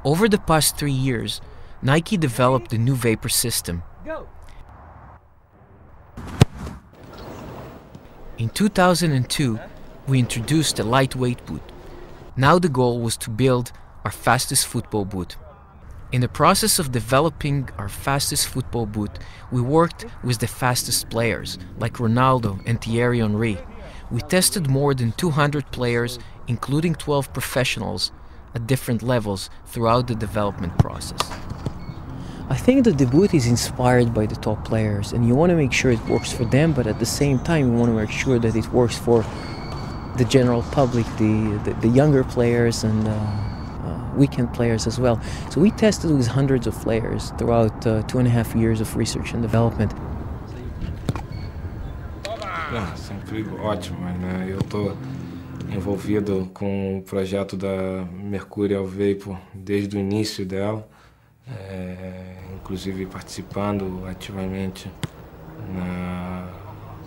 Over the past 3 years, Nike developed the new Vapor system. In 2002, we introduced a lightweight boot. Now the goal was to build our fastest football boot. In the process of developing our fastest football boot, we worked with the fastest players, like Ronaldo and Thierry Henry. We tested more than 200 players, including 12 professionals, at different levels throughout the development process. I think that the boot is inspired by the top players, and you want to make sure it works for them, but at the same time you want to make sure that it works for the general public, the younger players and weekend players as well. So we tested with hundreds of players throughout 2.5 years of research and development. Sempre ótimo, né? Eu estou envolvido com o projeto da Mercurial Vapor desde o início dela, inclusive participando ativamente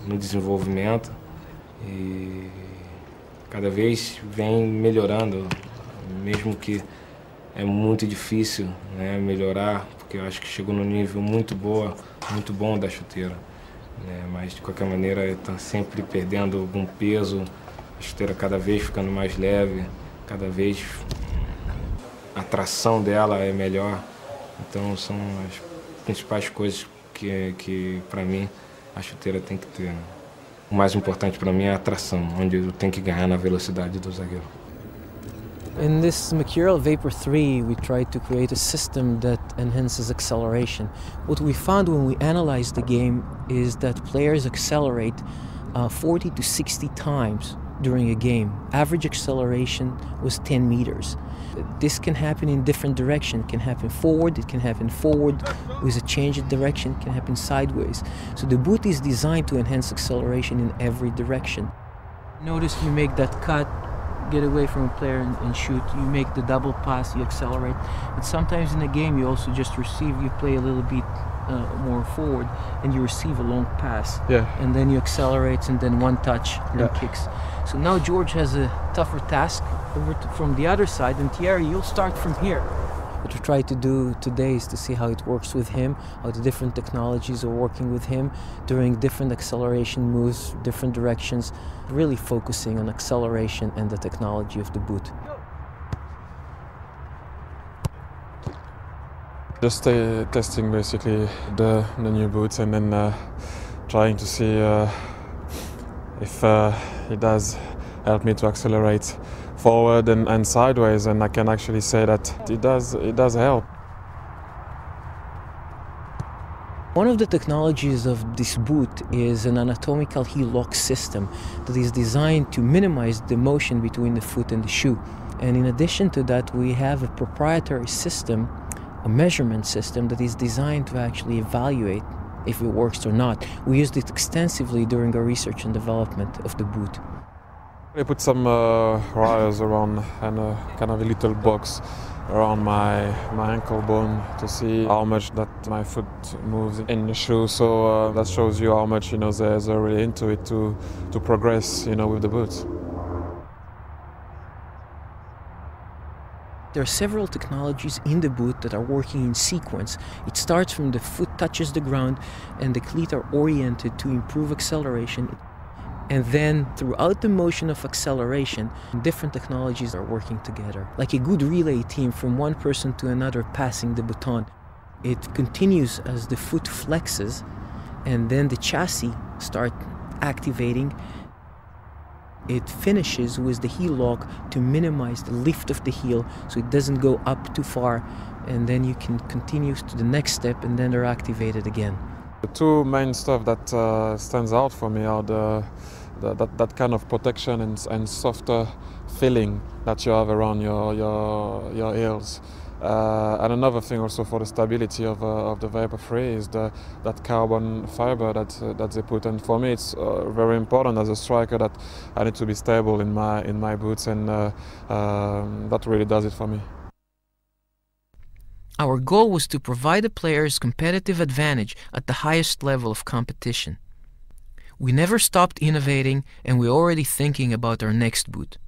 no desenvolvimento, e cada vez vem melhorando, mesmo que é muito difícil, né, melhorar, porque eu acho que chegou num nível muito bom da chuteira, né, mas de qualquer maneira está sempre perdendo algum peso, a chuteira cada vez ficando mais leve, cada vez a tração dela é melhor, então são as principais coisas que para mim a chuteira tem que ter, né? O mais importante para mim é a tração, onde eu tenho que ganhar na velocidade do zagueiro. In this Mercurial Vapor 3, we tried to create a system that enhances acceleration. What we found when we analyzed the game is that players accelerate 40 to 60 times during a game. Average acceleration was 10 meters. This can happen in different directions. It can happen forward, it can happen forward with a change of direction, it can happen sideways. So the boot is designed to enhance acceleration in every direction. Notice you make that cut, get away from a player and shoot. You make the double pass, you accelerate. But sometimes in a game you also just receive, you play a little bit more forward and you receive a long pass. Yeah. And then you accelerate and then one touch and kicks. So now George has a tougher task from the other side, and Thierry, you'll start from here. What we try to do today is to see how it works with him, how the different technologies are working with him during different acceleration moves, different directions, really focusing on acceleration and the technology of the boot. Just testing basically the new boots and then trying to see if it does help me to accelerate forward and sideways, and I can actually say that it does help. One of the technologies of this boot is an anatomical heel lock system that is designed to minimize the motion between the foot and the shoe. And in addition to that, we have a proprietary system, a measurement system that is designed to actually evaluate if it works or not. We used it extensively during our research and development of the boot. I put some wires around and kind of a little box around my ankle bone to see how much that my foot moves in the shoe. So that shows you how much they're really into it to progress with the boots. There are several technologies in the boot that are working in sequence. It starts from the foot touches the ground and the cleats are oriented to improve acceleration. And then throughout the motion of acceleration, different technologies are working together. Like a good relay team from one person to another passing the baton. It continues as the foot flexes and then the chassis start activating. It finishes with the heel lock to minimize the lift of the heel so it doesn't go up too far, and then you can continue to the next step and then they're activated again. The two main stuff that stands out for me are that kind of protection and softer feeling that you have around your heels. And another thing also for the stability of the Vapor 3 is that carbon fiber that they put. And for me, it's very important as a striker that I need to be stable in my boots, and that really does it for me. Our goal was to provide the players competitive advantage at the highest level of competition. We never stopped innovating, and we're already thinking about our next boot.